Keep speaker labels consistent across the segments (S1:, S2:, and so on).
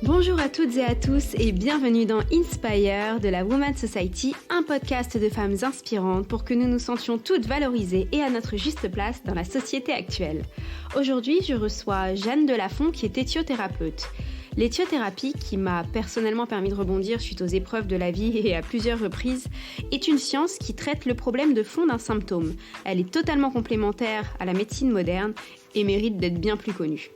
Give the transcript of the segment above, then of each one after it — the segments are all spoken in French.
S1: Bonjour à toutes et à tous et bienvenue dans Inspire de la Women's Society, un podcast de femmes inspirantes pour que nous nous sentions toutes valorisées et à notre juste place dans la société actuelle. Aujourd'hui, je reçois Jeanne Delafont qui est éthiothérapeute. L'éthiothérapie, qui m'a personnellement permis de rebondir suite aux épreuves de la vie et à plusieurs reprises, est une science qui traite le problème de fond d'un symptôme. Elle est totalement complémentaire à la médecine moderne et mérite d'être bien plus connue.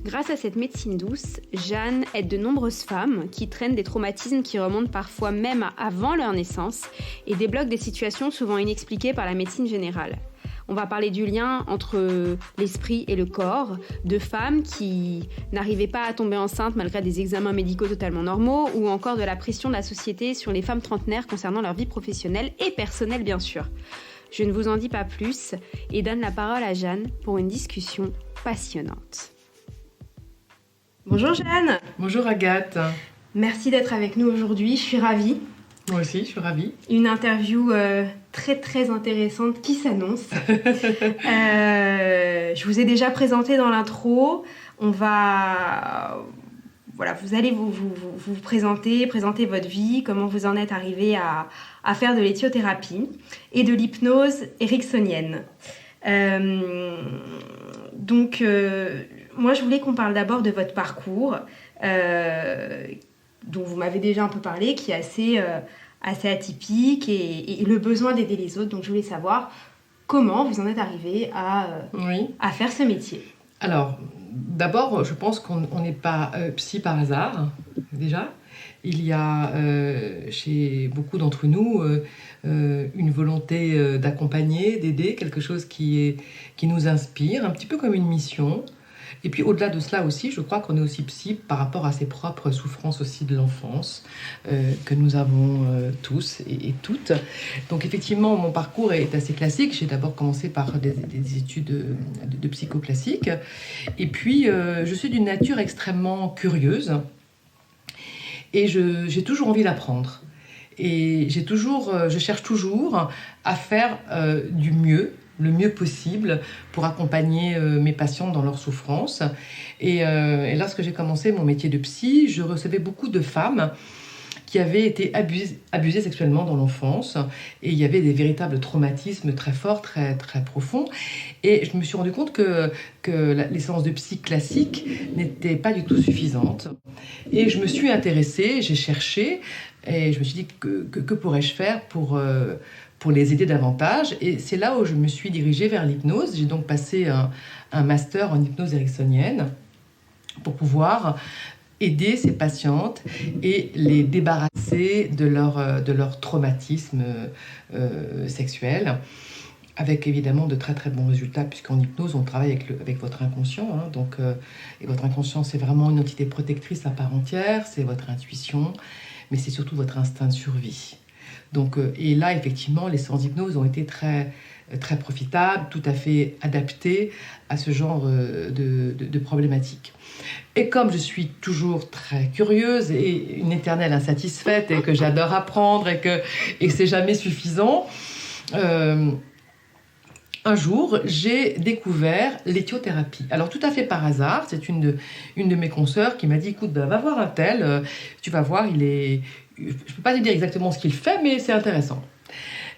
S1: Grâce à cette médecine douce, Jeanne aide de nombreuses femmes qui traînent des traumatismes qui remontent parfois même avant leur naissance et débloquent des situations souvent inexpliquées par la médecine générale. On va parler du lien entre l'esprit et le corps, de femmes qui n'arrivaient pas à tomber enceintes malgré des examens médicaux totalement normaux, ou encore de la pression de la société sur les femmes trentenaires concernant leur vie professionnelle et personnelle bien sûr. Je ne vous en dis pas plus et donne la parole à Jeanne pour une discussion passionnante. Bonjour Jeanne.
S2: Bonjour Agathe.
S1: Merci d'être avec nous aujourd'hui, je suis ravie.
S2: Moi aussi, je suis ravie.
S1: Une interview très très intéressante qui s'annonce. Je vous ai déjà présenté dans l'intro. On va... Voilà, vous allez vous présenter votre vie, comment vous en êtes arrivé à faire de l'éthiothérapie et de l'hypnose ericksonienne. Moi, je voulais qu'on parle d'abord de votre parcours, dont vous m'avez déjà un peu parlé, qui est assez atypique et le besoin d'aider les autres. Donc, je voulais savoir comment vous en êtes arrivé à faire ce métier.
S2: Alors, d'abord, je pense qu'on n'est pas psy par hasard, déjà. Il y a chez beaucoup d'entre nous une volonté d'accompagner, d'aider, quelque chose qui nous inspire, un petit peu comme une mission. Et puis au-delà de cela aussi, je crois qu'on est aussi psy par rapport à ses propres souffrances aussi de l'enfance que nous avons tous et toutes. Donc effectivement, mon parcours est assez classique. J'ai d'abord commencé par des études de psycho classique. Et puis, je suis d'une nature extrêmement curieuse. Et j'ai toujours envie d'apprendre. Et je cherche toujours à faire du mieux, le mieux possible pour accompagner mes patients dans leur souffrance. Et lorsque j'ai commencé mon métier de psy, je recevais beaucoup de femmes qui avaient été abusées sexuellement dans l'enfance. Et il y avait des véritables traumatismes très forts, très, très profonds. Et je me suis rendu compte que les séances de psy classiques n'étaient pas du tout suffisantes. Et je me suis intéressée, j'ai cherché, et je me suis dit que pourrais-je faire pour les aider davantage. Et c'est là où je me suis dirigée vers l'hypnose. J'ai donc passé un master en hypnose ericksonienne pour pouvoir aider ces patientes et les débarrasser de leur traumatisme sexuel, avec évidemment de très très bons résultats, puisqu'en hypnose on travaille avec votre inconscient, et votre inconscient c'est vraiment une entité protectrice à part entière, c'est votre intuition, mais c'est surtout votre instinct de survie. Donc, et là effectivement les séances d'hypnose ont été très très profitables, tout à fait adaptées à ce genre de problématiques. Et comme je suis toujours très curieuse et une éternelle insatisfaite et que j'adore apprendre et que c'est jamais suffisant, un jour, j'ai découvert l'éthiothérapie. Alors, tout à fait par hasard, c'est une de mes consoeurs qui m'a dit « Écoute, va voir un tel, tu vas voir, je ne peux pas te dire exactement ce qu'il fait, mais c'est intéressant. »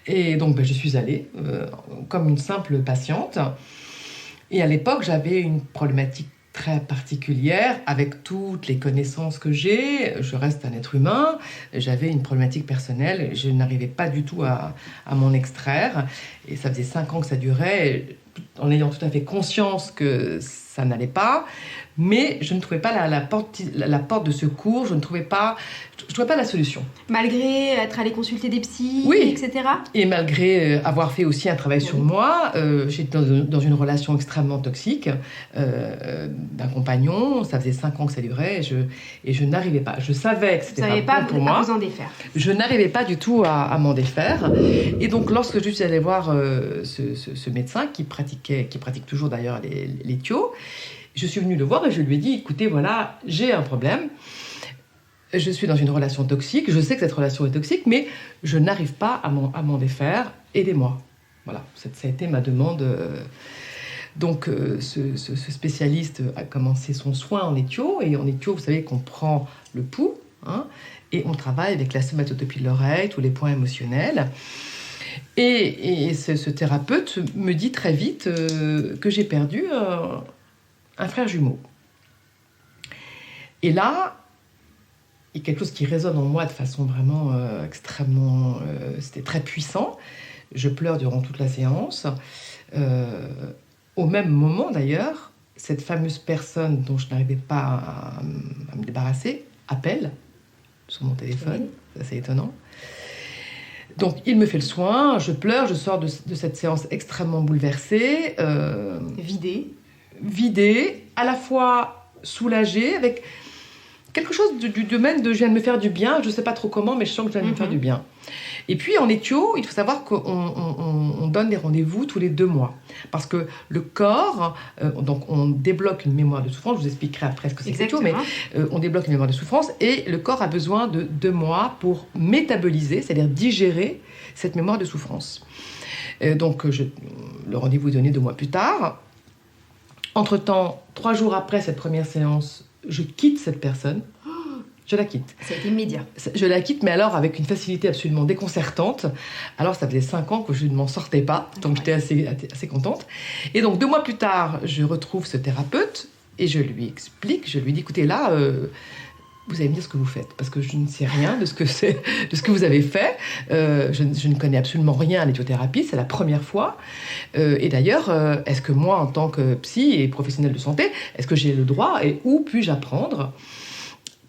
S2: Et donc, je suis allée comme une simple patiente. Et à l'époque, j'avais une problématique très particulière, avec toutes les connaissances que j'ai, je reste un être humain, j'avais une problématique personnelle, je n'arrivais pas du tout à m'en extraire, et ça faisait 5 ans que ça durait, en ayant tout à fait conscience que ça n'allait pas, mais je ne trouvais pas la porte de secours, je ne trouvais pas la solution.
S1: Malgré être allée consulter des psys,
S2: oui,
S1: etc.
S2: Et malgré avoir fait aussi un travail sur moi, j'étais dans une relation extrêmement toxique d'un compagnon, ça faisait 5 ans que ça durait, et je n'arrivais pas. Je savais que c'était pas bon pour moi.
S1: Vous en défaire.
S2: Je n'arrivais pas du tout à m'en défaire. Et donc lorsque je suis allée voir ce médecin qui pratique toujours d'ailleurs l'éthio, je suis venue le voir et je lui ai dit, écoutez, voilà, j'ai un problème. Je suis dans une relation toxique, je sais que cette relation est toxique, mais je n'arrive pas à m'en défaire, aidez-moi. Voilà, ça a été ma demande Donc, ce spécialiste a commencé son soin en éthio. Et en éthio, vous savez qu'on prend le pouls, hein, et on travaille avec la somatotopie de l'oreille, tous les points émotionnels. Et ce thérapeute me dit très vite que j'ai perdu un frère jumeau. Et là, il y a quelque chose qui résonne en moi de façon vraiment extrêmement... c'était très puissant. Je pleure durant toute la séance. Au même moment, d'ailleurs, cette fameuse personne dont je n'arrivais pas à me débarrasser appelle sur mon téléphone. Oui. C'est assez étonnant. Donc, il me fait le soin, je pleure, je sors de cette séance extrêmement bouleversée. Vidée, à la fois soulagée, avec quelque chose du domaine de je viens de me faire du bien, je ne sais pas trop comment, mais je sens que je viens de me faire du bien. Et puis, en éthio, il faut savoir qu'on donne des rendez-vous tous les 2 mois. Parce que le corps, donc on débloque une mémoire de souffrance, je vous expliquerai après ce que c'est l'éthio, mais on débloque une mémoire de souffrance et le corps a besoin de 2 mois pour métaboliser, c'est-à-dire digérer cette mémoire de souffrance. Donc, le rendez-vous est donné 2 mois plus tard. Entre-temps, 3 jours après cette première séance, je quitte cette personne. Je la quitte.
S1: Ça a été immédiat.
S2: Je la quitte, mais alors avec une facilité absolument déconcertante. Alors, ça faisait 5 ans que je ne m'en sortais pas, donc j'étais assez contente. Et donc, 2 mois plus tard, je retrouve ce thérapeute et je lui explique, je lui dis, écoutez, là, vous allez me dire ce que vous faites, parce que je ne sais rien de ce que vous avez fait. Je ne connais absolument rien à l'éthiothérapie, c'est la première fois. Et d'ailleurs, est-ce que moi, en tant que psy et professionnelle de santé, est-ce que j'ai le droit et où puis-je apprendre ?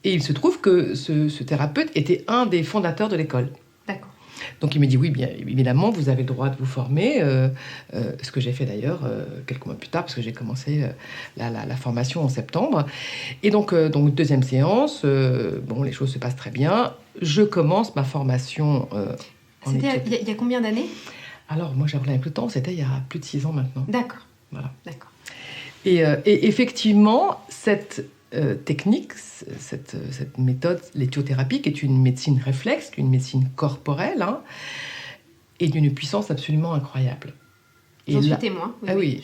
S2: Et il se trouve que ce thérapeute était un des fondateurs de l'école.
S1: D'accord.
S2: Donc il me dit, oui, bien évidemment, vous avez le droit de vous former, ce que j'ai fait d'ailleurs quelques mois plus tard, parce que j'ai commencé la formation en septembre. Et donc deuxième séance, les choses se passent très bien. Je commence ma formation
S1: C'était il y a combien d'années ?
S2: Alors, moi, j'ai avec le temps, c'était il y a plus de 6 ans maintenant.
S1: D'accord.
S2: Voilà.
S1: D'accord.
S2: Et effectivement, cette technique, cette méthode, l'éthiothérapie, qui est une médecine réflexe, une médecine corporelle, hein, est d'une puissance absolument incroyable.
S1: J'en suis témoin.
S2: Oui,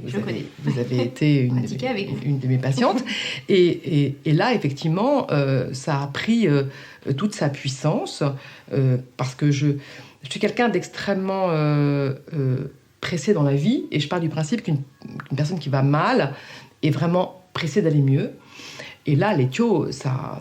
S1: je connais.
S2: Vous avez été une de mes patientes. et là, effectivement, ça a pris toute sa puissance, parce que je suis quelqu'un d'extrêmement pressé dans la vie, et je pars du principe qu'une personne qui va mal est vraiment pressée d'aller mieux. Et là, l'éthio, ça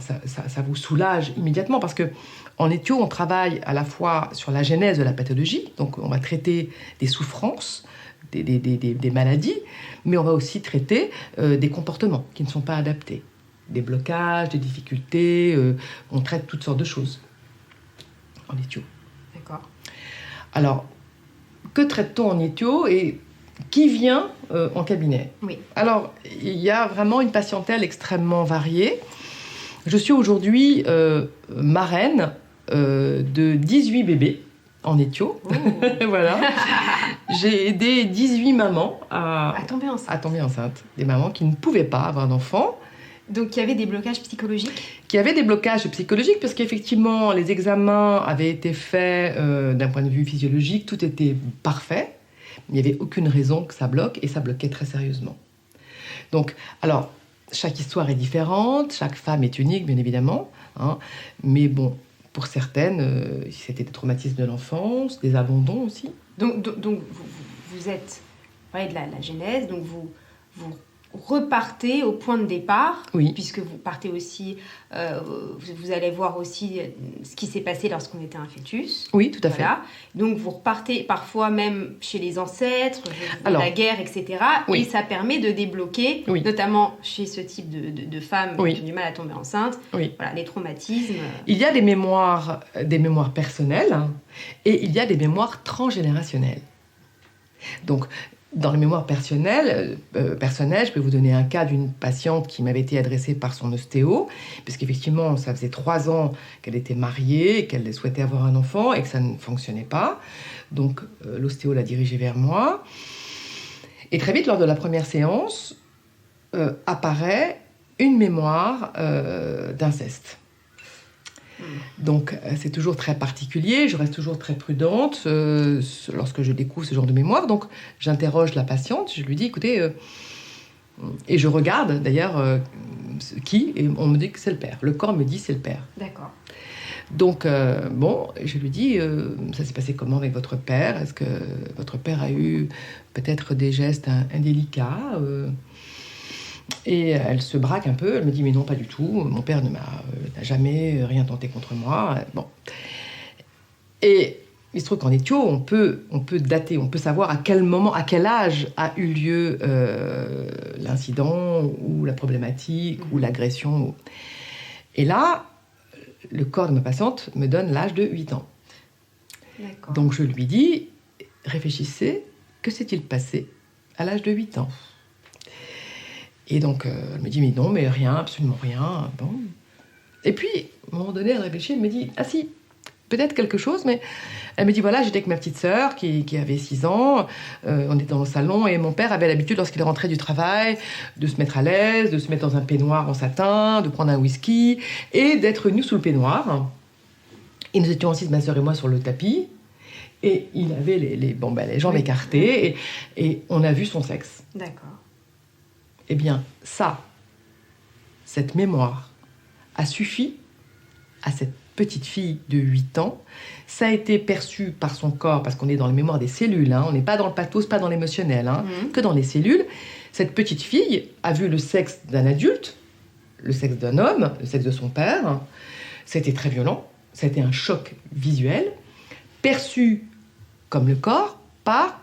S2: vous soulage immédiatement, parce que en éthio, on travaille à la fois sur la genèse de la pathologie, donc on va traiter des souffrances, des maladies, mais on va aussi traiter des comportements qui ne sont pas adaptés, des blocages, des difficultés, on traite toutes sortes de choses en éthio.
S1: D'accord.
S2: Alors, que traite-t-on en éthio et qui vient en cabinet ?
S1: Oui. Alors,
S2: il y a vraiment une patientèle extrêmement variée. Je suis aujourd'hui marraine de 18 bébés en éthio.
S1: Oh.
S2: Voilà. J'ai aidé 18 mamans
S1: à tomber enceinte.
S2: Des mamans qui ne pouvaient pas avoir d'enfants.
S1: Donc, il y avait des blocages psychologiques ?
S2: Qui avaient des blocages psychologiques, parce qu'effectivement, les examens avaient été faits d'un point de vue physiologique, tout était parfait. Il n'y avait aucune raison que ça bloque, et ça bloquait très sérieusement. Donc, alors, chaque histoire est différente, chaque femme est unique, bien évidemment, hein, mais bon, pour certaines, c'était des traumatismes de l'enfance, des abandons aussi.
S1: Donc vous êtes, vous parlez de la genèse, donc vous repartez au point de départ,
S2: oui.
S1: Puisque vous partez aussi, vous allez voir aussi ce qui s'est passé lorsqu'on était un fœtus.
S2: Oui, tout à fait.
S1: Donc vous repartez parfois même chez les ancêtres, la guerre, etc.
S2: Oui.
S1: Et ça permet de débloquer, notamment chez ce type de femmes qui ont du mal à tomber enceinte, les traumatismes.
S2: Il y a des mémoires personnelles, hein, et il y a des mémoires transgénérationnelles. Donc, dans les mémoires personnelles, je peux vous donner un cas d'une patiente qui m'avait été adressée par son ostéo, puisqu'effectivement, ça faisait 3 ans qu'elle était mariée, qu'elle souhaitait avoir un enfant et que ça ne fonctionnait pas. Donc, l'ostéo l'a dirigée vers moi. Et très vite, lors de la première séance, apparaît une mémoire d'inceste. Donc, c'est toujours très particulier, je reste toujours très prudente lorsque je découvre ce genre de mémoire. Donc, j'interroge la patiente, je lui dis, écoutez, et je regarde d'ailleurs qui, et on me dit que c'est le père. Le corps me dit c'est le père.
S1: D'accord.
S2: Donc, je lui dis, ça s'est passé comment avec votre père? Est-ce que votre père a eu peut-être des gestes indélicats Et elle se braque un peu, elle me dit, mais non, pas du tout, mon père n'a jamais rien tenté contre moi. Bon. Et il se trouve qu'en éthio, on peut dater, on peut savoir à quel moment, à quel âge a eu lieu l'incident, ou la problématique, ou l'agression. Et là, le corps de ma patiente me donne l'âge de 8 ans.
S1: D'accord.
S2: Donc je lui dis, réfléchissez, que s'est-il passé à l'âge de 8 ans? Et donc elle me dit, mais non, mais rien, absolument rien. Bon. Et puis, à un moment donné, elle réfléchit, elle me dit, ah si, peut-être quelque chose, mais elle me dit, voilà, j'étais avec ma petite sœur qui avait 6 ans, on était dans le salon, et mon père avait l'habitude, lorsqu'il rentrait du travail, de se mettre à l'aise, de se mettre dans un peignoir en satin, de prendre un whisky, et d'être nu sous le peignoir. Et nous étions assises, ma sœur et moi, sur le tapis, et il avait les jambes écartées, et on a vu son sexe.
S1: D'accord.
S2: Eh bien, cette mémoire a suffi à cette petite fille de 8 ans. Ça a été perçu par son corps, parce qu'on est dans la mémoire des cellules, on n'est pas dans le pathos, pas dans l'émotionnel, que dans les cellules. Cette petite fille a vu le sexe d'un adulte, le sexe d'un homme, le sexe de son père. C'était très violent, ça a été un choc visuel, perçu comme le corps par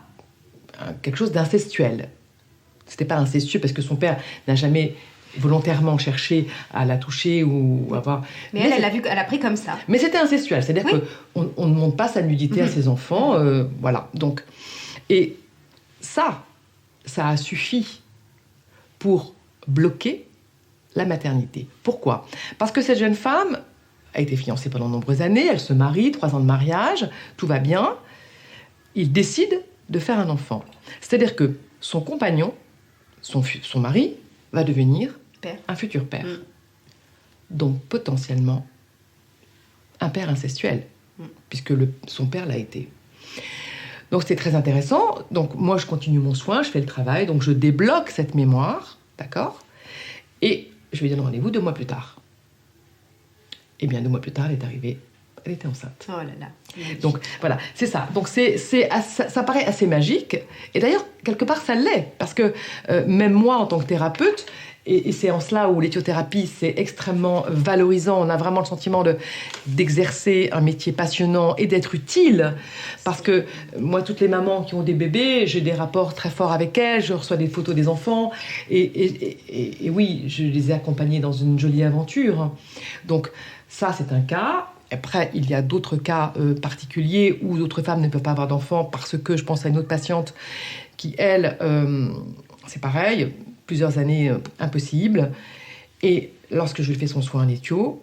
S2: quelque chose d'incestuel. C'était pas incestueux parce que son père n'a jamais volontairement cherché à la toucher ou avoir...
S1: Mais elle a pris comme ça.
S2: Mais c'était incestuel, c'est-à-dire qu'on ne montre pas sa nudité à ses enfants, voilà. Donc, et ça a suffi pour bloquer la maternité. Pourquoi? Parce que cette jeune femme a été fiancée pendant de nombreuses années, elle se marie, 3 ans de mariage, tout va bien. Il décide de faire un enfant. C'est-à-dire que son compagnon, son mari, va devenir un futur père. Donc potentiellement un père incestuel, puisque son père l'a été. Donc c'est très intéressant. Donc moi je continue mon soin, je fais le travail, donc je débloque cette mémoire, d'accord? Et je lui donne rendez-vous 2 mois plus tard. Et bien 2 mois plus tard, elle est arrivée, elle était enceinte.
S1: Oh là là.
S2: Donc voilà, c'est ça. Donc ça paraît assez magique. Et d'ailleurs, quelque part, ça l'est. Parce que même moi, en tant que thérapeute, et c'est en cela où l'éthiothérapie, c'est extrêmement valorisant. On a vraiment le sentiment d'exercer un métier passionnant et d'être utile. Parce que moi, toutes les mamans qui ont des bébés, j'ai des rapports très forts avec elles, je reçois des photos des enfants. Et oui, je les ai accompagnés dans une jolie aventure. Donc ça, c'est un cas. Après, il y a d'autres cas particuliers où d'autres femmes ne peuvent pas avoir d'enfants parce que je pense à une autre patiente qui, elle, c'est pareil, plusieurs années impossible. Et lorsque je lui fais son soin en éthio,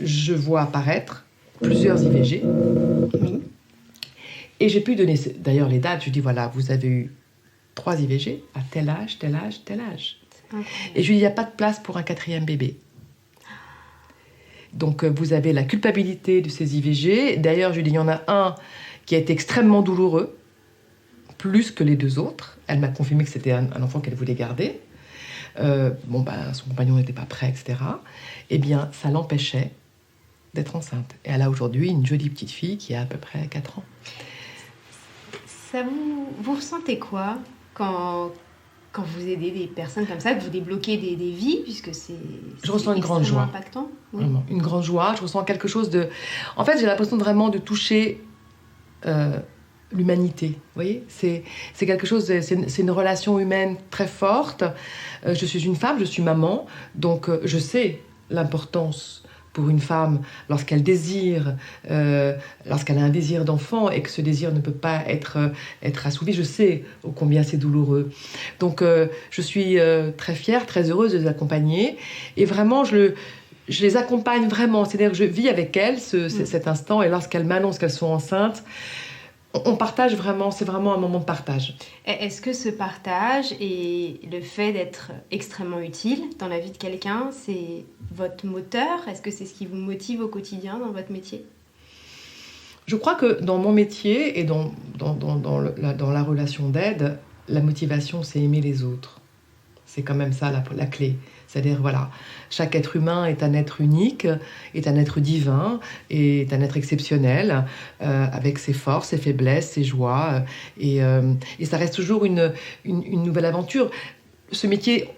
S2: je vois apparaître plusieurs IVG. Et j'ai pu donner d'ailleurs les dates. Je dis, voilà, vous avez eu 3 IVG à tel âge, tel âge, tel âge. Okay. Et je lui dis, il n'y a pas de place pour un 4e bébé. Donc, vous avez la culpabilité de ces IVG. D'ailleurs, je lui dis, il y en a un qui a été extrêmement douloureux, plus que les 2 autres. Elle m'a confirmé que c'était un enfant qu'elle voulait garder. Son compagnon n'était pas prêt, etc. Eh bien, ça l'empêchait d'être enceinte. Et elle a aujourd'hui une jolie petite fille qui a à peu près 4 ans.
S1: Ça vous ressentez quoi quand vous aidez des personnes comme ça, que vous débloquez des vies, puisque
S2: je ressens une grande joie.
S1: Impactant. Oui.
S2: Vraiment, une grande joie. Je ressens quelque chose de... En fait, j'ai l'impression vraiment de toucher l'humanité. Vous voyez, c'est quelque chose... C'est une relation humaine très forte. Je suis une femme, je suis maman, donc je sais l'importance pour une femme lorsqu'elle désire, lorsqu'elle a un désir d'enfant et que ce désir ne peut pas être assouvi, je sais ô combien c'est douloureux. Donc je suis très fière, très heureuse de les accompagner et vraiment je les accompagne vraiment, c'est-à-dire que je vis avec elles cet instant et lorsqu'elles m'annoncent qu'elles sont enceintes, On partage vraiment, c'est vraiment un moment de partage.
S1: Est-ce que ce partage et le fait d'être extrêmement utile dans la vie de quelqu'un, c'est votre moteur? Est-ce que c'est ce qui vous motive au quotidien dans votre métier?
S2: Je crois que dans mon métier et dans la relation d'aide, la motivation, c'est aimer les autres. C'est quand même ça la clé. C'est-à-dire, voilà, chaque être humain est un être unique, est un être divin, est un être exceptionnel, avec ses forces, ses faiblesses, ses joies. Et ça reste toujours une nouvelle aventure. Ce métier,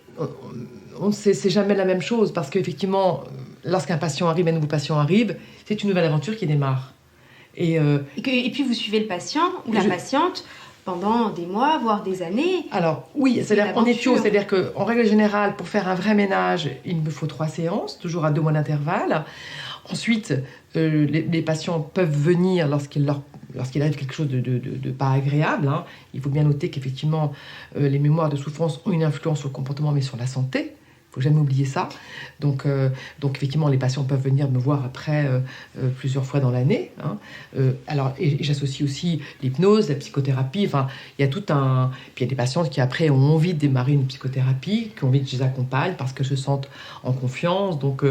S2: c'est jamais la même chose, parce qu'effectivement, lorsqu'un patient arrive, un nouveau patient arrive, c'est une nouvelle aventure qui démarre. Et
S1: puis vous suivez le patient ou la patiente pendant des mois, voire des années.
S2: Alors oui, c'est-à-dire en éthio, c'est-à-dire qu'en règle générale, pour faire un vrai ménage, il me faut 3 séances, toujours à 2 mois d'intervalle. Ensuite, les patients peuvent venir lorsqu'il arrive quelque chose de pas agréable. Hein. Il faut bien noter qu'effectivement, les mémoires de souffrance ont une influence sur le comportement, mais sur la santé. Il ne faut jamais oublier ça. Donc effectivement, les patients peuvent venir me voir après plusieurs fois dans l'année. Hein. Et j'associe aussi l'hypnose, la psychothérapie. Enfin, il y a tout un... Puis il y a des patientes qui après ont envie de démarrer une psychothérapie, qui ont envie que je les accompagne parce qu'elles se sentent en confiance. Donc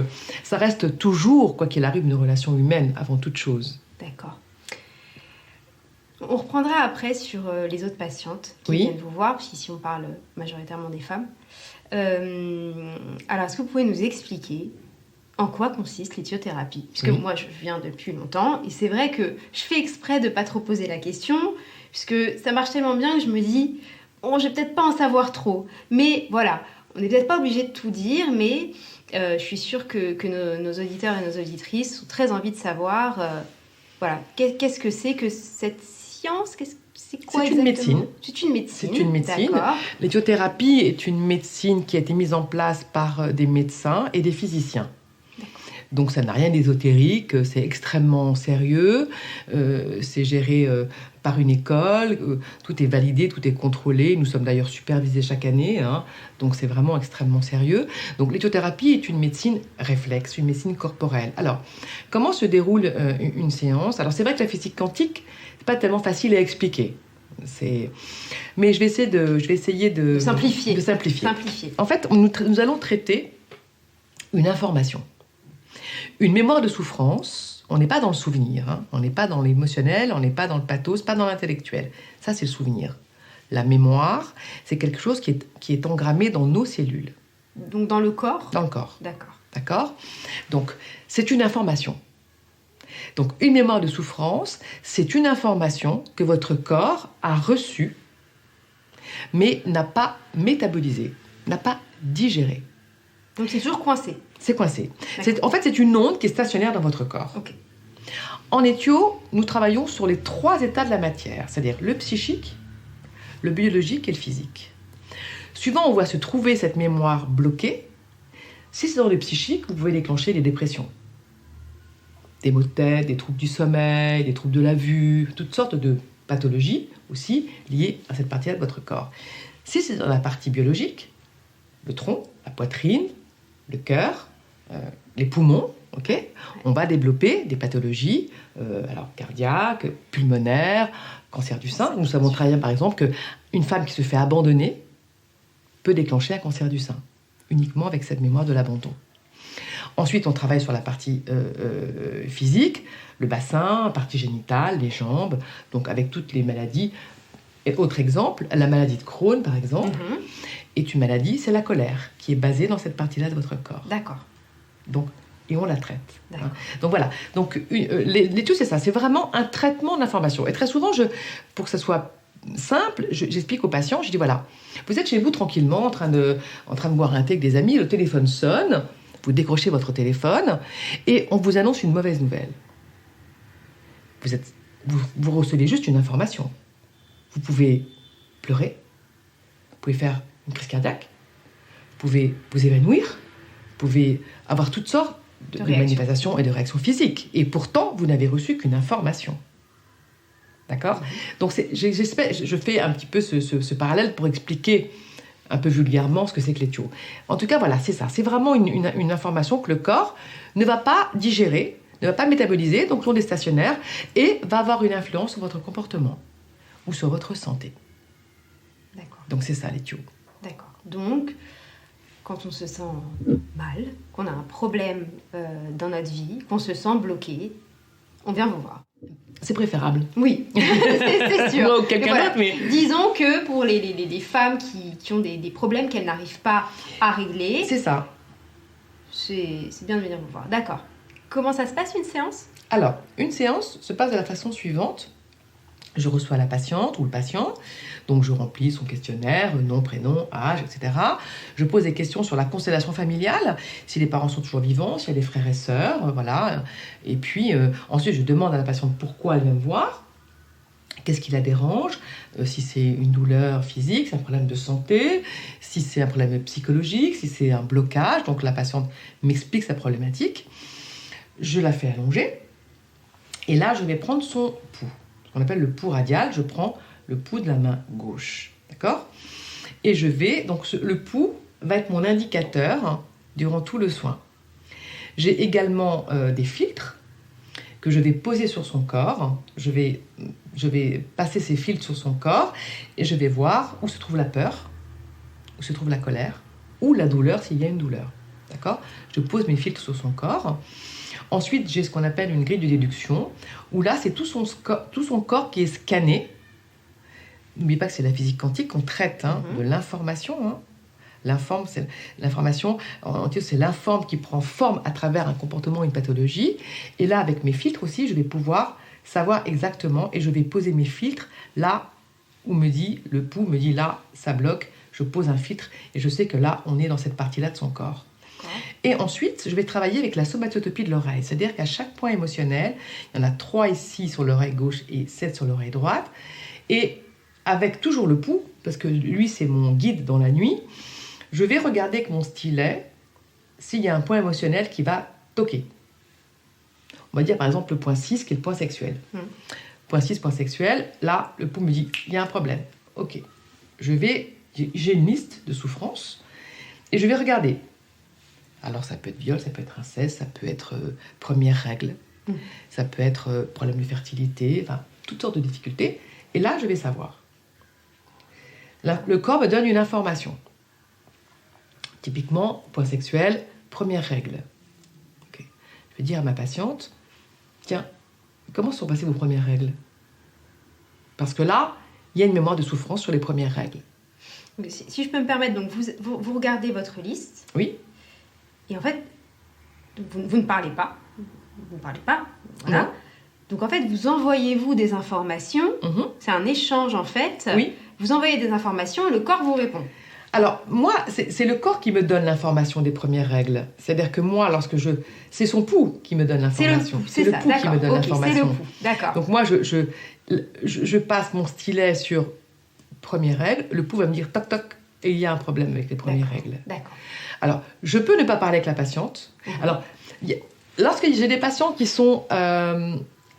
S2: ça reste toujours, quoi qu'il arrive, une relation humaine avant toute chose.
S1: D'accord. On reprendra après sur les autres patientes qui viennent vous voir, puisqu'ici on parle majoritairement des femmes. Alors, est-ce que vous pouvez nous expliquer en quoi consiste l'éthiothérapie? Puisque moi, je viens depuis longtemps, et c'est vrai que je fais exprès de ne pas trop poser la question, puisque ça marche tellement bien que je me dis, bon, je vais peut-être pas en savoir trop. Mais voilà, on n'est peut-être pas obligé de tout dire, mais je suis sûre que nos auditeurs et nos auditrices ont très envie de savoir, voilà, qu'est-ce que c'est que cette science? C'est quoi exactement? C'est une médecine.
S2: C'est une médecine.
S1: D'accord.
S2: L'éthiothérapie est une médecine qui a été mise en place par des médecins et des physiciens. Donc ça n'a rien d'ésotérique, c'est extrêmement sérieux, c'est géré par une école, tout est validé, tout est contrôlé, nous sommes d'ailleurs supervisés chaque année, hein, donc c'est vraiment extrêmement sérieux. Donc l'éthiothérapie est une médecine réflexe, une médecine corporelle. Alors, comment se déroule une séance? Alors c'est vrai que la physique quantique, c'est pas tellement facile à expliquer. Mais je vais essayer de
S1: simplifier.
S2: En fait, nous allons traiter une information. Une mémoire de souffrance, on n'est pas dans le souvenir, hein, on n'est pas dans l'émotionnel, on n'est pas dans le pathos, pas dans l'intellectuel. Ça, c'est le souvenir. La mémoire, c'est quelque chose qui est engrammé dans nos cellules.
S1: Donc dans le corps?
S2: Dans le corps.
S1: D'accord.
S2: Donc, c'est une information. Donc, une mémoire de souffrance, c'est une information que votre corps a reçue, mais n'a pas métabolisée, n'a pas digérée.
S1: Donc, c'est toujours coincé?
S2: C'est coincé. En fait, c'est une onde qui est stationnaire dans votre corps.
S1: Okay.
S2: En éthio, nous travaillons sur les 3 états de la matière, c'est-à-dire le psychique, le biologique et le physique. Suivant où va se trouver cette mémoire bloquée, si c'est dans le psychique, vous pouvez déclencher des dépressions. Des maux de tête, des troubles du sommeil, des troubles de la vue, toutes sortes de pathologies aussi liées à cette partie-là de votre corps. Si c'est dans la partie biologique, le tronc, la poitrine, le cœur, les poumons, on va développer des pathologies cardiaques, pulmonaires, cancer du sein. Nous savons très bien, par exemple, qu'une femme qui se fait abandonner peut déclencher un cancer du sein, uniquement avec cette mémoire de l'abandon. Ensuite, on travaille sur la partie physique, le bassin, la partie génitale, les jambes, donc avec toutes les maladies. Et autre exemple, la maladie de Crohn, par exemple, est une maladie, c'est la colère, qui est basée dans cette partie-là de votre corps.
S1: D'accord.
S2: Et on la traite. Hein. Donc voilà. Donc l'étude, c'est ça. C'est vraiment un traitement d'information. Et très souvent, pour que ça soit simple, j'explique aux patients, je dis voilà, vous êtes chez vous tranquillement, en train de boire un thé avec des amis, le téléphone sonne, vous décrochez votre téléphone et on vous annonce une mauvaise nouvelle. Vous recevez juste une information. Vous pouvez pleurer, vous pouvez faire une crise cardiaque, vous pouvez vous évanouir, vous pouvez avoir toutes sortes de manifestations et de réactions physiques. Et pourtant, vous n'avez reçu qu'une information. D'accord ? Donc, je fais un petit peu ce parallèle pour expliquer un peu vulgairement ce que c'est que l'éthio. En tout cas, voilà, c'est ça. C'est vraiment une information que le corps ne va pas digérer, ne va pas métaboliser, donc l'onde est stationnaire, et va avoir une influence sur votre comportement ou sur votre santé.
S1: D'accord.
S2: Donc c'est ça l'éthio.
S1: D'accord. Donc, quand on se sent mal, qu'on a un problème dans notre vie, qu'on se sent bloqué, on vient vous voir.
S2: C'est préférable.
S1: Oui, c'est sûr.
S2: Moi ou quelqu'un d'autre, mais...
S1: Disons que pour les femmes qui ont des problèmes qu'elles n'arrivent pas à régler...
S2: C'est ça.
S1: C'est bien de venir vous voir. D'accord. Comment ça se passe une séance ?
S2: Alors, une séance se passe de la façon suivante. Je reçois la patiente ou le patient, donc je remplis son questionnaire, nom, prénom, âge, etc. Je pose des questions sur la constellation familiale, si les parents sont toujours vivants, s'il y a des frères et sœurs, voilà. Et puis ensuite, je demande à la patiente pourquoi elle vient me voir, qu'est-ce qui la dérange, si c'est une douleur physique, c'est un problème de santé, si c'est un problème psychologique, si c'est un blocage. Donc la patiente m'explique sa problématique. Je la fais allonger et là, je vais prendre son pouls. On appelle le pouls radial, je prends le pouls de la main gauche, d'accord ? Et je vais, donc le pouls va être mon indicateur durant tout le soin. J'ai également des filtres que je vais poser sur son corps. Je vais passer ces filtres sur son corps et je vais voir où se trouve la peur, où se trouve la colère, ou la douleur s'il y a une douleur, d'accord ? Je pose mes filtres sur son corps. Ensuite, j'ai ce qu'on appelle une grille de déduction, où là, c'est tout son corps qui est scanné. N'oubliez pas que c'est la physique quantique qu'on traite de l'information. L'information, c'est l'informe qui prend forme à travers un comportement, une pathologie. Et là, avec mes filtres aussi, je vais pouvoir savoir exactement, et je vais poser mes filtres là où le pouls me dit là, ça bloque. Je pose un filtre et je sais que là, on est dans cette partie-là de son corps. Et ensuite, je vais travailler avec la somatotopie de l'oreille. C'est-à-dire qu'à chaque point émotionnel, il y en a 3 ici sur l'oreille gauche et 7 sur l'oreille droite. Et avec toujours le pouls, parce que lui, c'est mon guide dans la nuit, je vais regarder avec mon stylet s'il y a un point émotionnel qui va toquer. On va dire par exemple le point 6, qui est le point sexuel. Point 6, point sexuel, là, le pouls me dit, il y a un problème. Ok, j'ai une liste de souffrances et je vais regarder. Alors ça peut être viol, ça peut être inceste, ça peut être première règle, ça peut être problème de fertilité, enfin toutes sortes de difficultés. Et là, je vais savoir. Là, le corps me donne une information. Typiquement, point sexuel, première règle. Okay. Je vais dire à ma patiente, tiens, comment sont passées vos premières règles ? Parce que là, il y a une mémoire de souffrance sur les premières règles.
S1: Si je peux me permettre, donc vous regardez votre liste.
S2: Oui.
S1: Et en fait, vous ne parlez pas. Vous ne parlez pas. Voilà.
S2: Non.
S1: Donc en fait, vous envoyez-vous des informations. C'est un échange en fait.
S2: Oui.
S1: Vous envoyez des informations et le corps vous répond.
S2: Alors, moi, c'est le corps qui me donne l'information des premières règles. C'est-à-dire que moi, c'est son pouls qui me donne l'information.
S1: C'est le pouls
S2: qui me donne l'information.
S1: C'est le pouls, d'accord.
S2: Donc moi, je passe mon stylet sur première règle, le pouls va me dire toc toc, et il y a un problème avec les premières règles.
S1: D'accord.
S2: Alors, je peux ne pas parler avec la patiente. Alors, lorsque j'ai des patients qui sont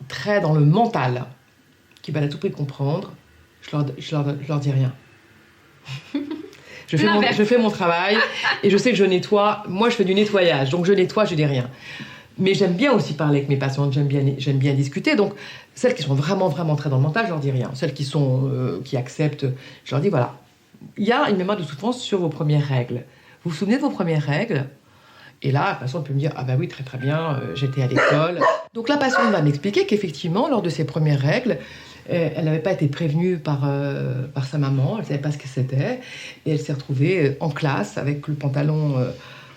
S2: très dans le mental, qui veulent à tout prix comprendre, je leur dis rien. Je fais mon travail et je sais que je nettoie. Moi, je fais du nettoyage, donc je nettoie, je dis rien. Mais j'aime bien aussi parler avec mes patientes, j'aime bien discuter. Donc, celles qui sont vraiment, vraiment très dans le mental, je leur dis rien. Celles qui acceptent, je leur dis voilà, il y a une mémoire de souffrance sur vos premières règles. Vous vous souvenez de vos premières règles ? Et là, la patiente peut me dire ah bah oui, très très bien, j'étais à l'école. Donc la patiente va m'expliquer qu'effectivement, lors de ses premières règles, elle n'avait pas été prévenue par sa maman, elle ne savait pas ce que c'était, et elle s'est retrouvée en classe avec le pantalon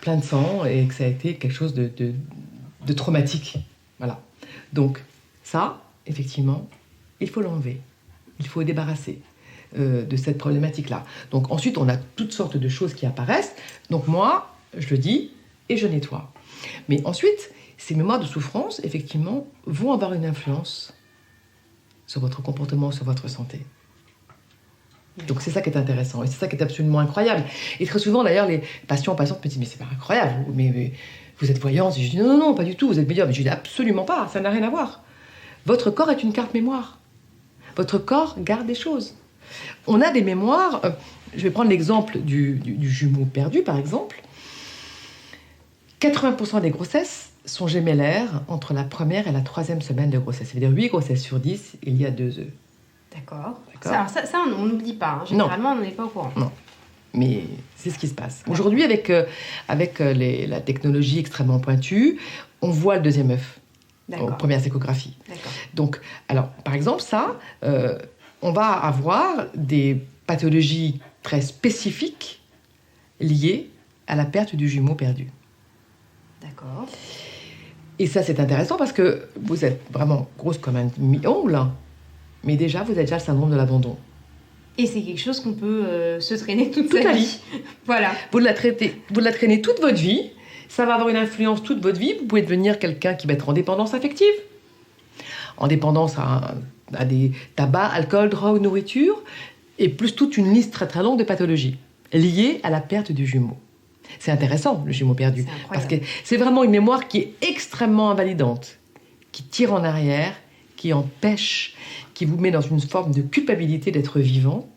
S2: plein de sang, et que ça a été quelque chose de traumatique. Voilà. Donc ça, effectivement, il faut l'enlever, il faut débarrasser de cette problématique-là. Donc ensuite, on a toutes sortes de choses qui apparaissent. Donc moi, je le dis et je nettoie. Mais ensuite, ces mémoires de souffrance, effectivement, vont avoir une influence sur votre comportement, sur votre santé. Donc c'est ça qui est intéressant et c'est ça qui est absolument incroyable. Et très souvent, d'ailleurs, les patients, patientes me disent mais c'est pas incroyable, mais vous êtes voyante. Et je dis non, pas du tout, vous êtes médium. Mais je dis absolument pas, ça n'a rien à voir. Votre corps est une carte mémoire. Votre corps garde des choses. On a des mémoires, je vais prendre l'exemple du jumeau perdu, par exemple. 80% des grossesses sont gémellaires entre la première et la 3e semaine de grossesse. Ça veut dire 8 grossesses sur 10, il y a 2 œufs.
S1: D'accord. Ça, on n'oublie pas. Hein. Généralement, on n'en est pas au courant.
S2: Non. Mais c'est ce qui se passe. Aujourd'hui, avec la technologie extrêmement pointue, on voit le 2e œuf aux premières échographies. D'accord. Donc, alors, par exemple, ça, on va avoir des pathologies très spécifiques liées à la perte du jumeau perdu.
S1: D'accord.
S2: Et ça, c'est intéressant parce que vous êtes vraiment grosse comme un mi-ongle, mais déjà, vous avez déjà le syndrome de l'abandon.
S1: Et c'est quelque chose qu'on peut se traîner toute
S2: sa vie.
S1: Voilà.
S2: Vous la traînez toute votre vie, ça va avoir une influence toute votre vie, vous pouvez devenir quelqu'un qui va être en dépendance affective, en dépendance à des tabacs, alcool, drogue, nourriture, et plus toute une liste très très longue de pathologies liées à la perte du jumeau. C'est intéressant, le jumeau perdu, parce que c'est vraiment une mémoire qui est extrêmement invalidante, qui tire en arrière, qui empêche, qui vous met dans une forme de culpabilité d'être vivant,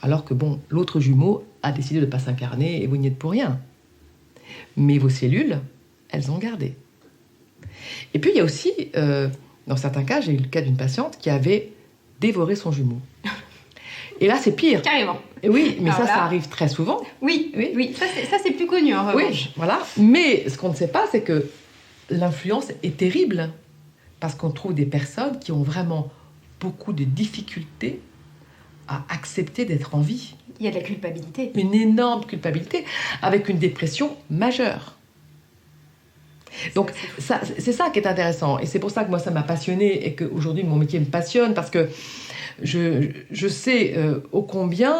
S2: alors que bon, l'autre jumeau a décidé de ne pas s'incarner et vous n'y êtes pour rien. Mais vos cellules, elles ont gardé. Et puis il y a aussi, dans certains cas, j'ai eu le cas d'une patiente qui avait dévoré son jumeau. Et là, c'est pire.
S1: Carrément.
S2: Et oui, mais ça arrive très souvent.
S1: Oui. Ça, c'est plus connu, en revanche.
S2: Oui, voilà. Mais ce qu'on ne sait pas, c'est que l'influence est terrible. Parce qu'on trouve des personnes qui ont vraiment beaucoup de difficultés à accepter d'être en vie.
S1: Il y a de la culpabilité.
S2: Une énorme culpabilité, avec une dépression majeure. Donc, c'est ça qui est intéressant. Et c'est pour ça que moi, ça m'a passionnée et qu'aujourd'hui, mon métier me passionne, parce que je sais ô combien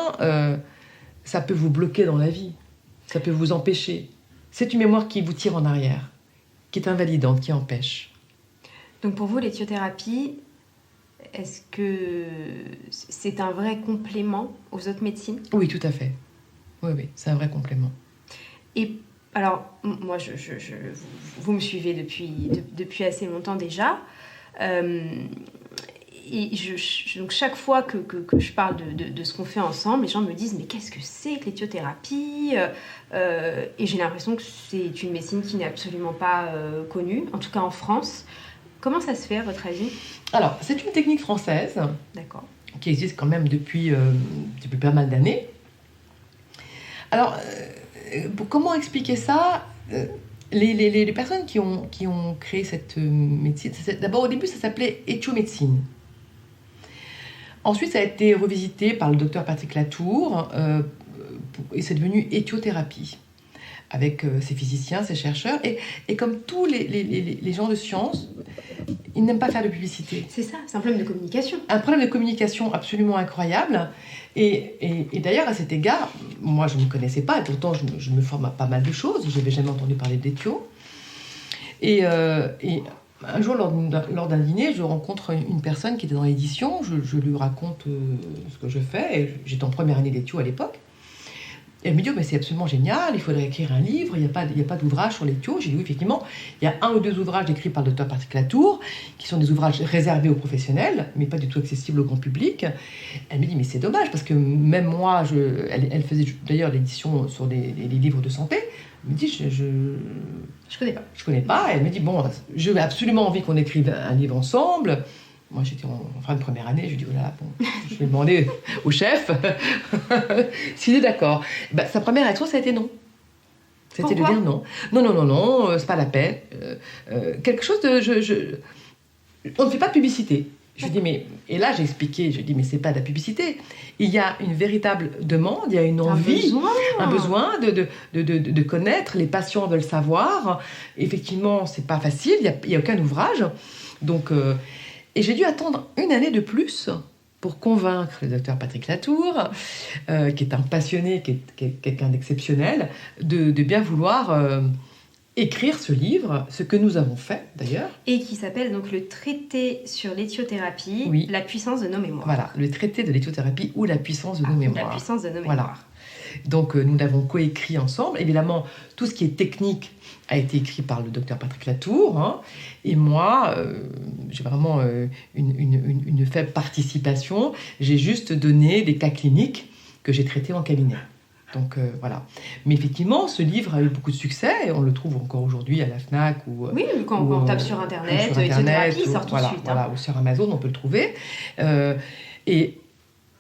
S2: ça peut vous bloquer dans la vie. Ça peut vous empêcher. C'est une mémoire qui vous tire en arrière, qui est invalidante, qui empêche.
S1: Donc pour vous, l'éthiothérapie, est-ce que c'est un vrai complément aux autres médecines ?
S2: Oui, tout à fait. Oui, c'est un vrai complément.
S1: Et alors, moi, vous me suivez depuis assez longtemps déjà. Et donc chaque fois que je parle de ce qu'on fait ensemble, les gens me disent « Mais qu'est-ce que c'est que l'éthiothérapie ?» Et j'ai l'impression que c'est une médecine qui n'est absolument pas connue, en tout cas en France. Comment ça se fait, à votre avis ?
S2: Alors, c'est une technique française.
S1: D'accord.
S2: Qui existe quand même depuis pas mal d'années. Alors, comment expliquer ça ? Les personnes qui ont créé cette médecine, d'abord au début ça s'appelait éthiomédecine. Ensuite ça a été revisité par le docteur Patrick Latour et c'est devenu éthiothérapie avec ses physiciens, ses chercheurs et comme tous les gens de science, ils n'aiment pas faire de publicité.
S1: C'est ça, c'est un problème de communication.
S2: Un problème de communication absolument incroyable. Et d'ailleurs, à cet égard, moi, je ne connaissais pas, et pourtant, je me forme à pas mal de choses. Je n'avais jamais entendu parler d'éthio. Et un jour, lors d'un dîner, je rencontre une personne qui était dans l'édition. Je lui raconte ce que je fais. Et j'étais en première année d'éthio à l'époque. Et elle me dit, oh, mais c'est absolument génial, il faudrait écrire un livre, il n'y a pas d'ouvrage sur l'éthio. J'ai dit, oui, effectivement, il y a 1 ou 2 ouvrages écrits par le docteur Patrick Latour, qui sont des ouvrages réservés aux professionnels, mais pas du tout accessibles au grand public. Elle me dit, mais c'est dommage, parce que même moi, elle faisait d'ailleurs l'édition sur des livres de santé. Elle me dit, je connais pas. Je connais pas. Elle me dit, bon, j'ai absolument envie qu'on écrive un livre ensemble. Moi, j'étais en fin de première année, je lui dis, oh là là, bon, je vais demander au chef s'il est d'accord. Ben, sa première réaction, ça a été non. C'était de dire non. Non, c'est pas la peine. Quelque chose de... On ne fait pas de publicité. Je lui dis, mais... Et là, j'ai expliqué, je lui dis, mais c'est pas de la publicité. Il y a une véritable demande, il y a une envie, un besoin de connaître. Les patients veulent savoir. Effectivement, c'est pas facile, il y a aucun ouvrage. Donc... Et j'ai dû attendre 1 année de plus pour convaincre le docteur Patrick Latour, qui est un passionné, qui est quelqu'un d'exceptionnel, de bien vouloir écrire ce livre, ce que nous avons fait d'ailleurs.
S1: Et qui s'appelle donc le traité sur l'éthiothérapie, oui. La puissance de nos mémoires.
S2: Voilà, le traité de l'éthiothérapie ou la puissance de nos mémoires.
S1: La puissance de nos mémoires.
S2: Voilà. Donc nous l'avons coécrit ensemble. Évidemment, tout ce qui est technique a été écrit par le docteur Patrick Latour. Hein, et moi, j'ai vraiment une faible participation. J'ai juste donné des cas cliniques que j'ai traités en cabinet. Donc voilà. Mais effectivement, ce livre a eu beaucoup de succès. Et on le trouve encore aujourd'hui à la Fnac
S1: oui, quand on tape sur Internet, Éthiothérapie, il sort tout de suite.
S2: Voilà, ou sur Amazon, on peut le trouver. Et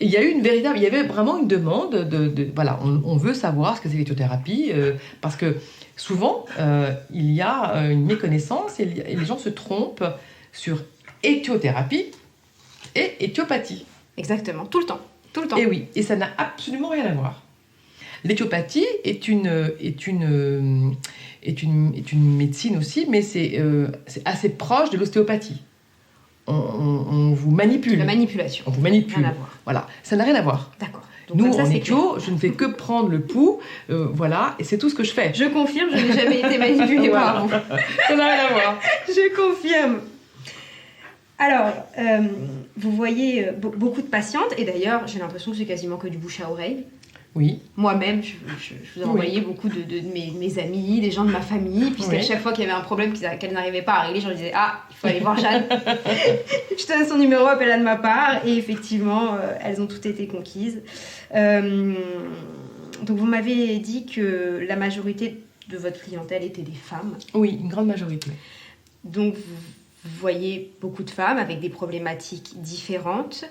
S2: il y a eu il y avait vraiment une demande voilà, on veut savoir ce que c'est l'éthiothérapie parce que souvent il y a une méconnaissance et les gens se trompent sur éthiothérapie et éthiopathie.
S1: Exactement, tout le temps.
S2: Et oui, et ça n'a absolument rien à voir. L'éthiopathie est une médecine aussi, mais c'est assez proche de l'ostéopathie. On vous manipule.
S1: La manipulation.
S2: On vous manipule.
S1: Rien à voir.
S2: Voilà, ça n'a rien à voir.
S1: D'accord.
S2: Donc nous, en éthio, je ne fais que prendre le pouls, voilà, et c'est tout ce que je fais.
S1: Je confirme, je n'ai jamais été manipulée par vous.
S2: Ça n'a rien à voir.
S1: Je confirme. Alors, vous voyez beaucoup de patientes, et d'ailleurs, j'ai l'impression que c'est quasiment que du bouche à oreille.
S2: Oui.
S1: Moi-même, je vous ai envoyé beaucoup de mes amis, des gens de ma famille, puisqu'à chaque fois qu'il y avait un problème qu'elles n'arrivaient pas à régler, je leur disais « Ah, il faut aller voir Jeanne. Je te donne son numéro, appelle-la de ma part. » Et effectivement, elles ont toutes été conquises. Donc, vous m'avez dit que la majorité de votre clientèle était des femmes.
S2: Oui, une grande majorité.
S1: Donc, vous voyez beaucoup de femmes avec des problématiques différentes.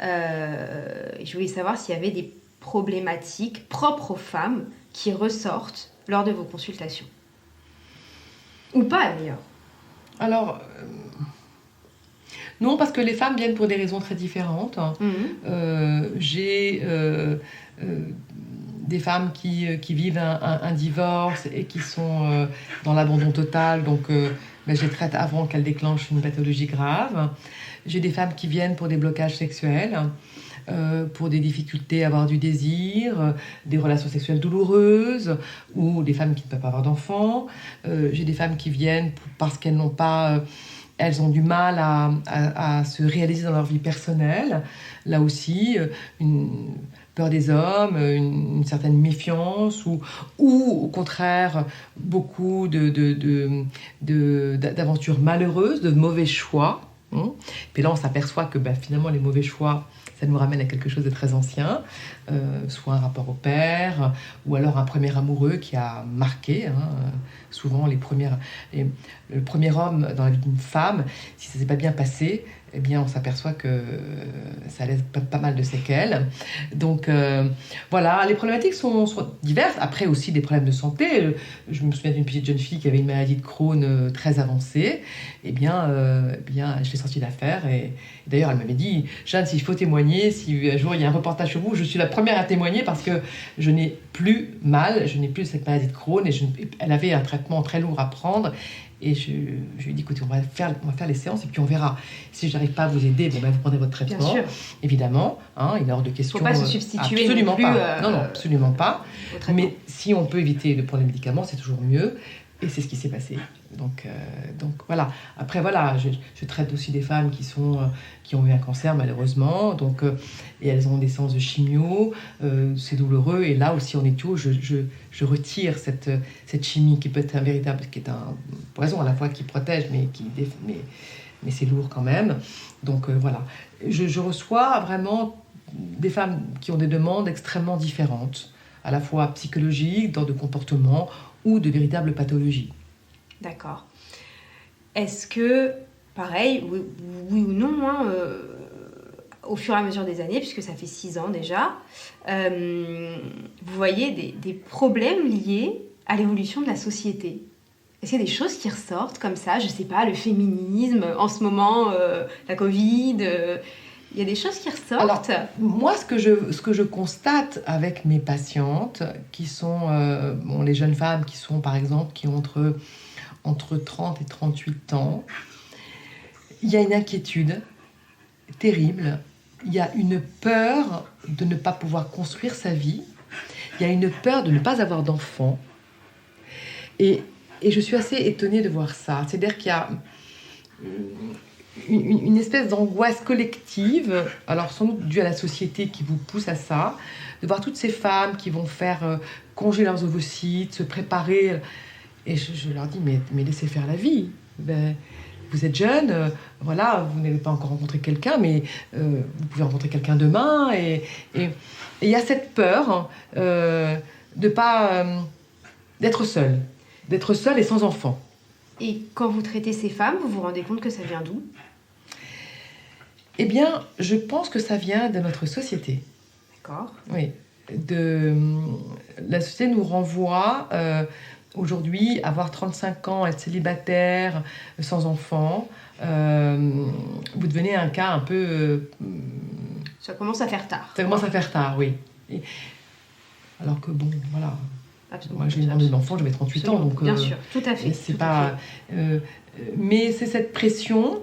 S1: Je voulais savoir s'il y avait des problématiques propres aux femmes qui ressortent lors de vos consultations. Ou pas, d'ailleurs.
S2: Alors, non, parce que les femmes viennent pour des raisons très différentes. J'ai des femmes qui vivent un divorce et qui sont dans l'abandon total, donc je les traite avant qu'elles déclenchent une pathologie grave. J'ai des femmes qui viennent pour des blocages sexuels, pour des difficultés à avoir du désir, des relations sexuelles douloureuses, ou des femmes qui ne peuvent pas avoir d'enfants. J'ai des femmes qui viennent parce qu'elles n'ont pas... elles ont du mal à se réaliser dans leur vie personnelle. Là aussi, une peur des hommes, une certaine méfiance, ou au contraire, beaucoup d'aventures malheureuses, de mauvais choix. Puis là, on s'aperçoit que finalement, les mauvais choix, ça nous ramène à quelque chose de très ancien, soit un rapport au père, ou alors un premier amoureux qui a marqué. Souvent, le premier homme dans la vie d'une femme, si ça ne s'est pas bien passé, eh bien, on s'aperçoit que ça laisse pas mal de séquelles. Donc, voilà, les problématiques sont diverses. Après, aussi des problèmes de santé. Je me souviens d'une petite jeune fille qui avait une maladie de Crohn très avancée. Eh bien, je l'ai sortie d'affaire. Et d'ailleurs, elle m'avait dit, Jeanne, s'il faut témoigner, si un jour il y a un reportage sur vous, je suis la première à témoigner parce que je n'ai plus mal, je n'ai plus cette maladie de Crohn. Et elle avait un traitement très lourd à prendre. Et je lui ai dit, écoutez, on va faire les séances et puis on verra. Si je n'arrive pas à vous aider, vous prenez votre traitement. Bien sûr. Évidemment, il est hors de question.
S1: Il ne faut pas se substituer.
S2: Absolument
S1: non plus,
S2: pas. Non, absolument pas. Mais si on peut éviter de prendre les médicaments, c'est toujours mieux. Et c'est ce qui s'est passé. Donc voilà. Après, voilà, je traite aussi des femmes qui ont eu un cancer, malheureusement. Donc, et elles ont des séances de chimio. C'est douloureux. Et là aussi, en éthio, je retire cette chimie qui peut être qui est un poison à la fois qui protège, mais c'est lourd quand même. Donc, voilà. Je reçois vraiment des femmes qui ont des demandes extrêmement différentes, à la fois psychologiques, d'ordre de comportement, ou de véritables pathologies.
S1: D'accord. Est-ce que, pareil, oui ou non, au fur et à mesure des années, puisque ça fait 6 ans déjà, vous voyez des problèmes liés à l'évolution de la société? Est-ce qu'il y a des choses qui ressortent comme ça? Je ne sais pas, le féminisme, en ce moment, la Covid... Il y a des choses qui ressortent.
S2: Alors, moi, ce que je constate avec mes patientes, qui sont les jeunes femmes qui sont, par exemple, qui ont entre 30 et 38 ans, il y a une inquiétude terrible. Il y a une peur de ne pas pouvoir construire sa vie. Il y a une peur de ne pas avoir d'enfants. Et je suis assez étonnée de voir ça. C'est-à-dire qu'il y a... une espèce d'angoisse collective, alors sans doute due à la société qui vous pousse à ça, de voir toutes ces femmes qui vont faire congeler leurs ovocytes, se préparer. Et je leur dis, mais laissez faire la vie. vous êtes jeune, voilà, vous n'avez pas encore rencontré quelqu'un, mais vous pouvez rencontrer quelqu'un demain. Et il y a cette peur de pas d'être seule et sans enfant.
S1: Et quand vous traitez ces femmes, vous vous rendez compte que ça vient d'où ?
S2: Eh bien, je pense que ça vient de notre société.
S1: D'accord.
S2: Oui. La société nous renvoie aujourd'hui à avoir 35 ans, être célibataire, sans enfant. Vous devenez un cas un peu...
S1: Ça commence à faire tard.
S2: Ça commence à faire tard, oui. Alors que bon, voilà...
S1: Absolument.
S2: Moi, j'ai demandé d'enfant, j'avais 38 ans, donc...
S1: Bien sûr, tout à fait.
S2: C'est pas... mais c'est cette pression...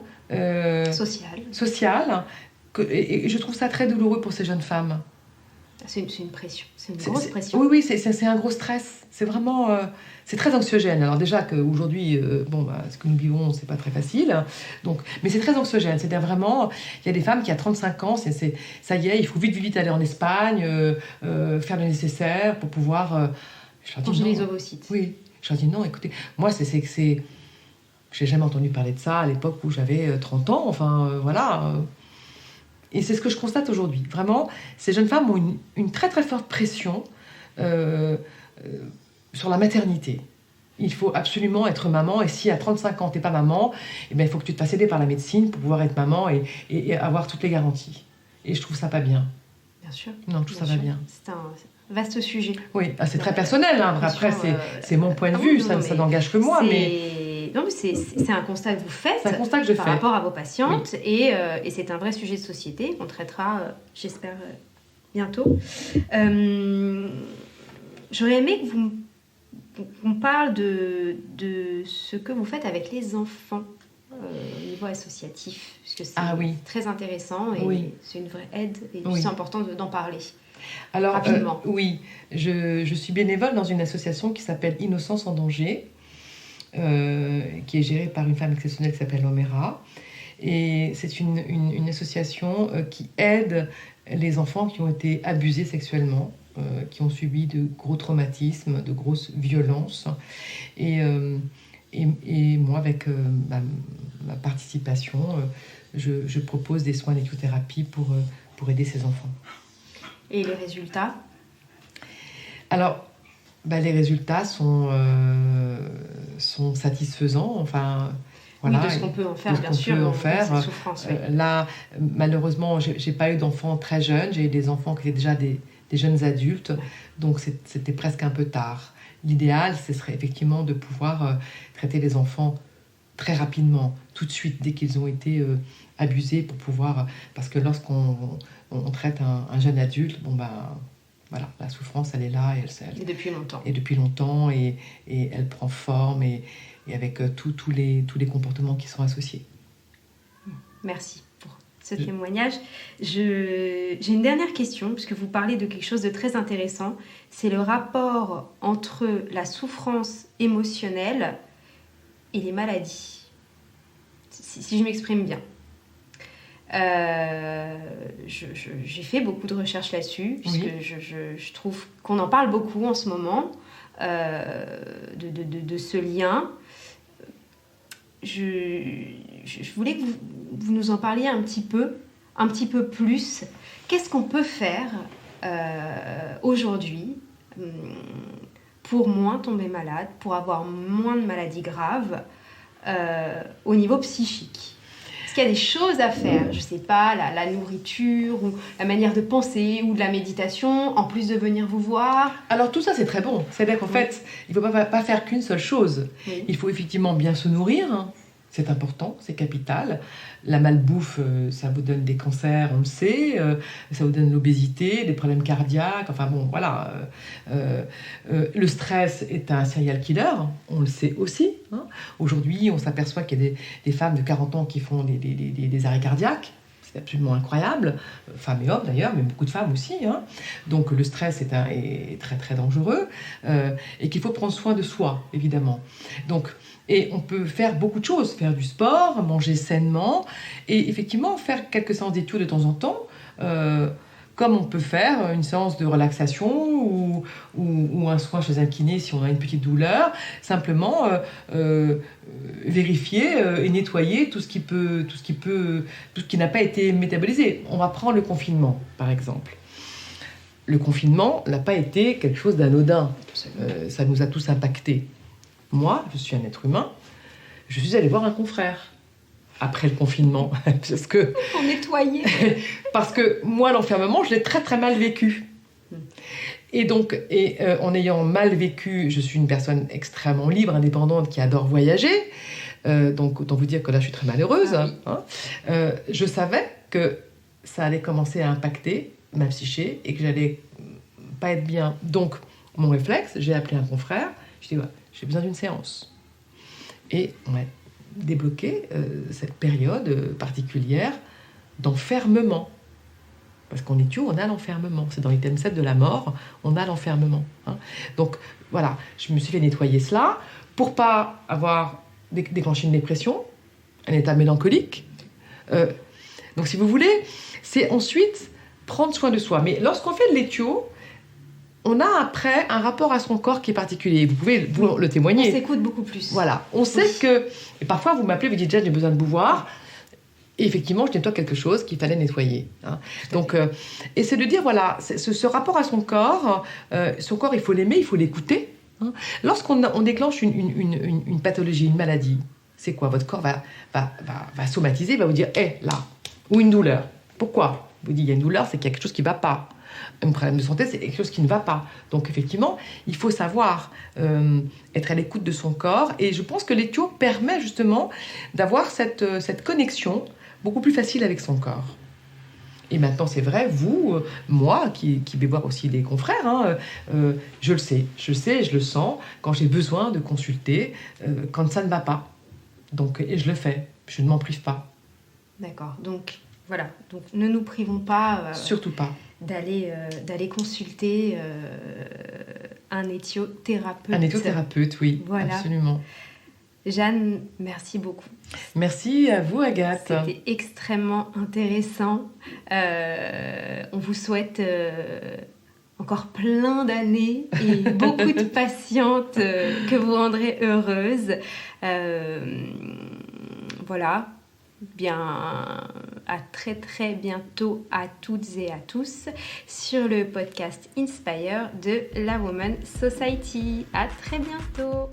S2: sociale et je trouve ça très douloureux pour ces jeunes femmes.
S1: C'est une pression, c'est une grosse pression.
S2: Oui, c'est un gros stress. C'est vraiment... c'est très anxiogène. Alors déjà qu'aujourd'hui, ce que nous vivons, c'est pas très facile. Donc, mais c'est très anxiogène. C'est-à-dire vraiment, il y a des femmes qui à 35 ans, ça y est, il faut vite aller en Espagne, faire le nécessaire pour pouvoir...
S1: Changer les ovocytes.
S2: Oui. Je leur dis non, écoutez, moi, j'ai jamais entendu parler de ça à l'époque où j'avais 30 ans. Enfin, voilà. Et c'est ce que je constate aujourd'hui. Vraiment, ces jeunes femmes ont une très très forte pression sur la maternité. Il faut absolument être maman. Et si à 35 ans, tu n'es pas maman, eh bien, il faut que tu te fasses aider par la médecine pour pouvoir être maman et avoir toutes les garanties. Et je trouve ça pas bien.
S1: Bien sûr.
S2: Non, je trouve ça pas bien.
S1: C'est un vaste sujet.
S2: Oui, c'est très personnel. Hein. Après, c'est mon point de vue. Ça n'engage que moi.
S1: Non, mais c'est un constat que vous faites par
S2: fais.
S1: Rapport à vos patientes.
S2: Oui.
S1: Et c'est un vrai sujet de société qu'on traitera, j'espère, bientôt. J'aurais aimé qu'on parle de ce que vous faites avec les enfants au niveau associatif, puisque c'est très intéressant et c'est une vraie aide et c'est important d'en parler.
S2: Alors,
S1: rapidement.
S2: Oui, je suis bénévole dans une association qui s'appelle Innocence en danger, qui est gérée par une femme exceptionnelle qui s'appelle Omera. Et c'est une association qui aide les enfants qui ont été abusés sexuellement, qui ont subi de gros traumatismes, de grosses violences. Et moi, avec ma participation, je propose des soins d'équithérapie pour aider ces enfants.
S1: Et les résultats ?
S2: Alors, les résultats sont satisfaisants. Enfin, voilà,
S1: de ce qu'on peut en faire, bien sûr.
S2: Cette
S1: souffrance,
S2: là, malheureusement, j'ai pas eu d'enfants très jeunes. J'ai eu des enfants qui étaient déjà des jeunes adultes. Donc, c'était presque un peu tard. L'idéal, ce serait effectivement de pouvoir traiter les enfants très rapidement, tout de suite, dès qu'ils ont été abusés, pour pouvoir... Parce que lorsqu'on traite un jeune adulte, voilà, la souffrance, elle est là.
S1: Et depuis longtemps.
S2: Et depuis longtemps, et elle prend forme, et avec tous les comportements qui sont associés.
S1: Merci pour ce témoignage. J'ai une dernière question, puisque vous parlez de quelque chose de très intéressant. C'est le rapport entre la souffrance émotionnelle et les maladies. Si je m'exprime bien. J'ai fait beaucoup de recherches là-dessus, puisque je trouve qu'on en parle beaucoup en ce moment, de ce lien. Je voulais que vous nous en parliez un petit peu plus. Qu'est-ce qu'on peut faire aujourd'hui pour moins tomber malade, pour avoir moins de maladies graves au niveau psychique ? Est-ce qu'il y a des choses à faire ? Je ne sais pas, la nourriture, ou la manière de penser, ou de la méditation, en plus de venir vous voir ?
S2: Alors tout ça, c'est très bon. C'est-à-dire qu'en fait, il ne faut pas faire qu'une seule chose. Oui. Il faut effectivement bien se nourrir. Hein. C'est important, c'est capital. La malbouffe, ça vous donne des cancers, on le sait. Ça vous donne l'obésité, des problèmes cardiaques. Enfin bon, voilà. Le stress est un serial killer, on le sait aussi. Hein. Aujourd'hui, on s'aperçoit qu'il y a des femmes de 40 ans qui font des arrêts cardiaques. C'est absolument incroyable. Femmes et hommes d'ailleurs, mais beaucoup de femmes aussi. Hein. Donc le stress est très très dangereux et qu'il faut prendre soin de soi, évidemment. Donc... Et on peut faire beaucoup de choses, faire du sport, manger sainement, et effectivement faire quelques séances d'études de temps en temps comme on peut faire une séance de relaxation ou un soin chez un kiné si on a une petite douleur, simplement vérifier et nettoyer tout ce qui n'a pas été métabolisé. On va prendre le confinement, par exemple. Le confinement n'a pas été quelque chose d'anodin. Ça nous a tous impactés. Moi, je suis un être humain, je suis allée voir un confrère après le confinement.
S1: Pour nettoyer.
S2: Parce que moi, l'enfermement, je l'ai très très mal vécu. Et donc, en ayant mal vécu, je suis une personne extrêmement libre, indépendante, qui adore voyager. Donc, autant vous dire que là, je suis très malheureuse. Je savais que ça allait commencer à impacter ma psyché et que j'allais pas être bien. Donc, mon réflexe, j'ai appelé un confrère. Je dis, j'ai besoin d'une séance. Et on m'a débloqué cette période particulière d'enfermement. Parce qu'en éthio, on a l'enfermement. C'est dans l'item 7 de la mort, on a l'enfermement. Donc, voilà, je me suis fait nettoyer cela pour pas avoir déclenché une dépression, un état mélancolique. Donc, si vous voulez, c'est ensuite prendre soin de soi. Mais lorsqu'on fait de l'éthio, on a après un rapport à son corps qui est particulier. Vous pouvez le témoigner.
S1: On s'écoute beaucoup plus.
S2: Voilà. On sait que... Et parfois, vous m'appelez, vous dites, Jeanne, j'ai besoin de vous voir. Et effectivement, je nettoie quelque chose qu'il fallait nettoyer. Donc, et c'est de dire, voilà, ce rapport à son corps, il faut l'aimer, il faut l'écouter. Lorsqu'on déclenche une pathologie, une maladie, c'est quoi? Votre corps va somatiser, va vous dire, là, ou une douleur. Pourquoi? Vous dites, il y a une douleur, c'est qu'il y a quelque chose qui ne va pas. Un problème de santé, c'est quelque chose qui ne va pas. Donc, effectivement, il faut savoir être à l'écoute de son corps. Et je pense que l'éthio permet justement d'avoir cette connexion beaucoup plus facile avec son corps. Et maintenant, c'est vrai, vous, moi, qui vais voir aussi des confrères, je le sais, je le sens quand j'ai besoin de consulter, quand ça ne va pas. Donc, et je le fais, je ne m'en prive pas.
S1: D'accord, donc voilà, donc ne nous privons pas.
S2: Surtout pas.
S1: D'aller consulter un éthiothérapeute.
S2: Un éthiothérapeute, oui, voilà. Absolument.
S1: Jeanne, merci beaucoup.
S2: Merci à vous, Agathe.
S1: C'était extrêmement intéressant. On vous souhaite encore plein d'années et beaucoup de patientes que vous rendrez heureuses. Voilà. Bien, à très très bientôt à toutes et à tous sur le podcast Inspire de la Woman Society. À très bientôt.